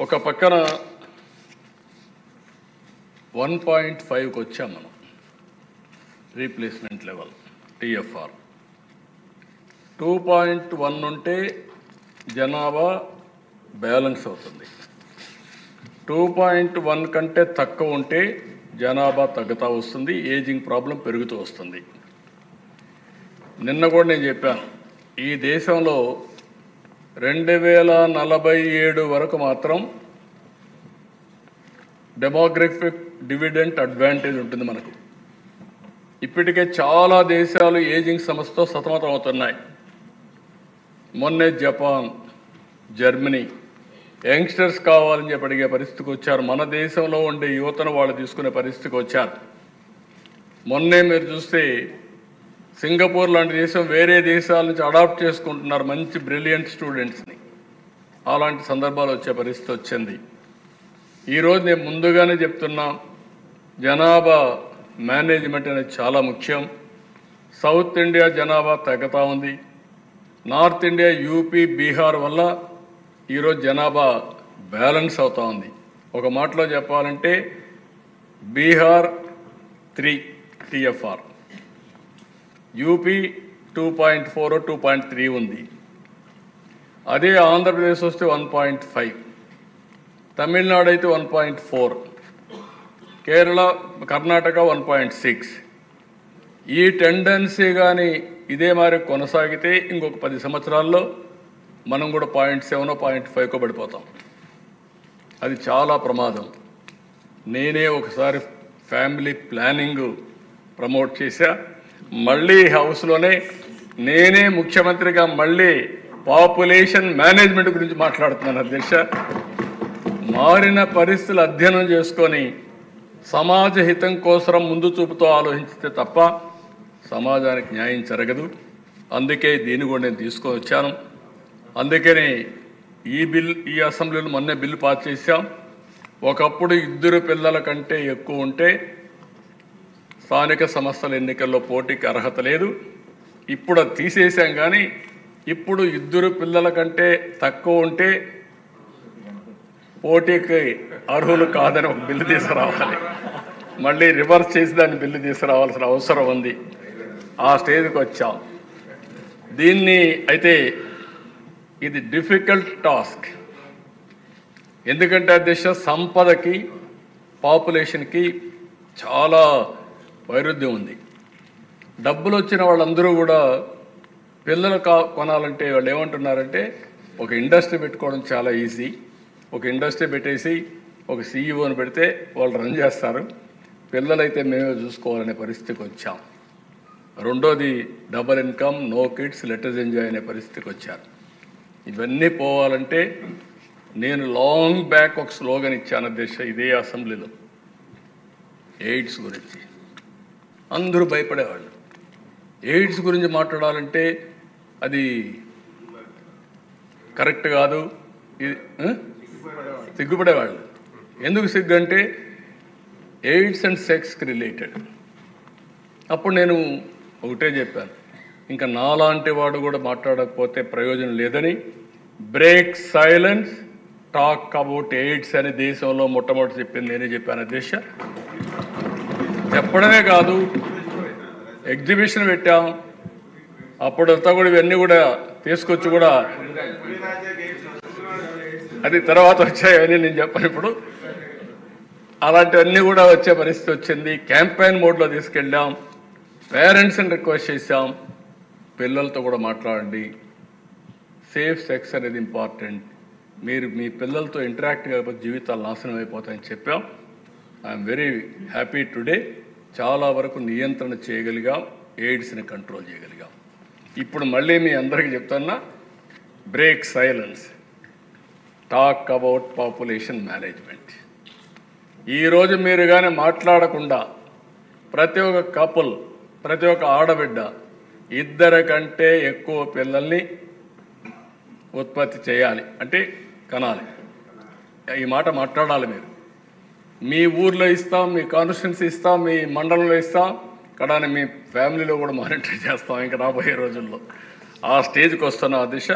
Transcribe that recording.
ఒక పక్కన 1.5కి వచ్చాం మనం రీప్లేస్మెంట్ లెవెల్ టీఎఫ్ఆర్. 2.1 ఉంటే జనాభా బ్యాలెన్స్ అవుతుంది. 2.1 కంటే తక్కువ ఉంటే జనాభా తగ్గుతూ వస్తుంది, ఏజింగ్ ప్రాబ్లం పెరుగుతూ వస్తుంది. నిన్న కూడా నేను చెప్పాను, ఈ దేశంలో 2047 వరకు మాత్రం డెమోగ్రఫిక్ డివిడెంట్ అడ్వాంటేజ్ ఉంటుంది మనకు. ఇప్పటికే చాలా దేశాలు ఏజింగ్ సమస్యతో సతమతం అవుతున్నాయి. మొన్నే జపాన్, జర్మనీ యంగ్స్టర్స్ కావాలని చెప్పి అడిగే పరిస్థితికి వచ్చారు. మన దేశంలో ఉండే యువతను వాళ్ళు తీసుకునే పరిస్థితికి వచ్చారు. మొన్నే మీరు చూస్తే సింగపూర్ లాంటి దేశం వేరే దేశాల నుంచి అడాప్ట్ చేసుకుంటున్నారు మంచి బ్రిలియంట్ స్టూడెంట్స్ని. అలాంటి సందర్భాలు వచ్చే పరిస్థితి వచ్చింది. ఈరోజు నేను ముందుగానే చెప్తున్నా, జనాభా మేనేజ్మెంట్ అనేది చాలా ముఖ్యం. సౌత్ ఇండియా జనాభా తగ్గుతూ ఉంది. నార్త్ ఇండియా, యూపీ, బీహార్ వల్ల ఈరోజు జనాభా బ్యాలెన్స్ అవుతూ ఉంది. ఒక మాటలో చెప్పాలంటే బీహార్ 3 టీఎఫ్ఆర్, యూపీ 2.4, 2.3 ఉంది. అదే ఆంధ్రప్రదేశ్ వస్తే 1.5, తమిళనాడు అయితే 1.4, కేరళ, కర్ణాటక 1.6. ఈ టెండెన్సీ కానీ ఇదే మరి కొనసాగితే ఇంకొక 10 సంవత్సరాల్లో మనం కూడా 0.7, 0.5 పడిపోతాం. అది చాలా ప్రమాదం. నేనే ఒకసారి ఫ్యామిలీ ప్లానింగ్ ప్రమోట్ చేశా. మళ్ళీ హౌస్లోనే నేనే ముఖ్యమంత్రిగా మళ్ళీ పాపులేషన్ మేనేజ్మెంట్ గురించి మాట్లాడుతున్నాను అధ్యక్ష. మారిన పరిస్థితులు అధ్యయనం చేసుకొని సమాజ హితం కోసం ముందు చూపుతో ఆలోచిస్తే తప్ప సమాజానికి న్యాయం జరగదు. అందుకే దీన్ని కూడా నేను తీసుకొని వచ్చాను. అందుకని ఈ అసెంబ్లీలో మొన్నే బిల్లు పాస్ చేశాం. ఒకప్పుడు 2 పిల్లల కంటే ఎక్కువ ఉంటే స్థానిక సంస్థల ఎన్నికల్లో పోటీకి అర్హత లేదు. ఇప్పుడు అది తీసేసాం. కానీ ఇప్పుడు 2 పిల్లల కంటే తక్కువ ఉంటే పోటీకి అర్హులు కాదని ఒక బిల్లు తీసుకురావాలి. మళ్ళీ రివర్స్ చేసి దాన్ని బిల్లు తీసుకురావాల్సిన అవసరం ఉంది. ఆ స్టేజ్కి వచ్చాం. దీన్ని అయితే ఇది డిఫికల్ట్ టాస్క్. ఎందుకంటే అధ్యక్ష, సంపదకి పాపులేషన్కి చాలా వైరుధ్యం ఉంది. డబ్బులు వచ్చిన వాళ్ళందరూ కూడా పిల్లలు కొనాలంటే వాళ్ళు ఏమంటున్నారంటే, ఒక ఇండస్ట్రీ పెట్టుకోవడం చాలా ఈజీ. ఒక ఇండస్ట్రీ పెట్టేసి ఒక సీఈఓని పెడితే వాళ్ళు రన్ చేస్తారు, పిల్లలైతే మేమే చూసుకోవాలనే పరిస్థితికి వచ్చాం. రెండోది double income, no kids, letters enjoy అనే పరిస్థితికి వచ్చారు. ఇవన్నీ పోవాలంటే నేను లాంగ్ బ్యాక్ ఒక స్లోగన్ ఇచ్చాను అధ్యక్ష ఇదే అసెంబ్లీలో. ఎయిడ్స్ గురించి అందరూ భయపడేవాళ్ళు. ఎయిడ్స్ గురించి మాట్లాడాలంటే అది కరెక్ట్ కాదు, ఇది సిగ్గుపడేవాళ్ళు. ఎందుకు సిగ్గు అంటే ఎయిడ్స్ అండ్ సెక్స్కి రిలేటెడ్. అప్పుడు నేను ఒకటే చెప్పాను, ఇంకా నాలాంటి వాడు కూడా మాట్లాడకపోతే ప్రయోజనం లేదని. Break silence, talk about AIDS అని దేశంలో మొట్టమొదటి చెప్పింది నేనే చెప్పాను అధ్యక్ష. చెప్పడమే కాదు, ఎగ్జిబిషన్ పెట్టాం. అప్పుడంతా కూడా ఇవన్నీ కూడా తీసుకొచ్చి కూడా అది తర్వాత వచ్చాయని నేను చెప్పాను. ఇప్పుడు అలాంటివన్నీ కూడా వచ్చే పరిస్థితి వచ్చింది. క్యాంపెయిన్ మోడ్లో తీసుకెళ్ళాం. పేరెంట్స్ని రిక్వెస్ట్ చేశాం, పిల్లలతో కూడా మాట్లాడండి, సేఫ్ సెక్స్ అనేది ఇంపార్టెంట్, మీరు మీ పిల్లలతో ఇంటరాక్ట్ కాకపోతే జీవితాలు నాశనం అయిపోతాయని చెప్పాం. I'm very happy today. చాలా వరకు నియంత్రణ చేయగలిగాం, ఎయిడ్స్ని కంట్రోల్ చేయగలిగాం. ఇప్పుడు మళ్ళీ మీ అందరికీ చెప్తున్నా, break silence, talk about population management. ఈరోజు మీరు కానీ మాట్లాడకుండా ప్రతి ఒక్క కపుల్, ప్రతి ఒక్క ఆడబిడ్డ 2 కంటే ఎక్కువ పిల్లల్ని ఉత్పత్తి చేయాలి అంటే కనాలి. ఈ మాట మాట్లాడాలి. మీరు మీ ఊర్లో ఇస్తాం, మీ కాన్స్టిట్యున్సీ ఇస్తాం, మీ మండలంలో ఇస్తాం, కానీ మీ ఫ్యామిలీలో కూడా మానిటర్ చేస్తాం ఇంకా రాబోయే రోజుల్లో. ఆ స్టేజ్కి వస్తున్న దిశ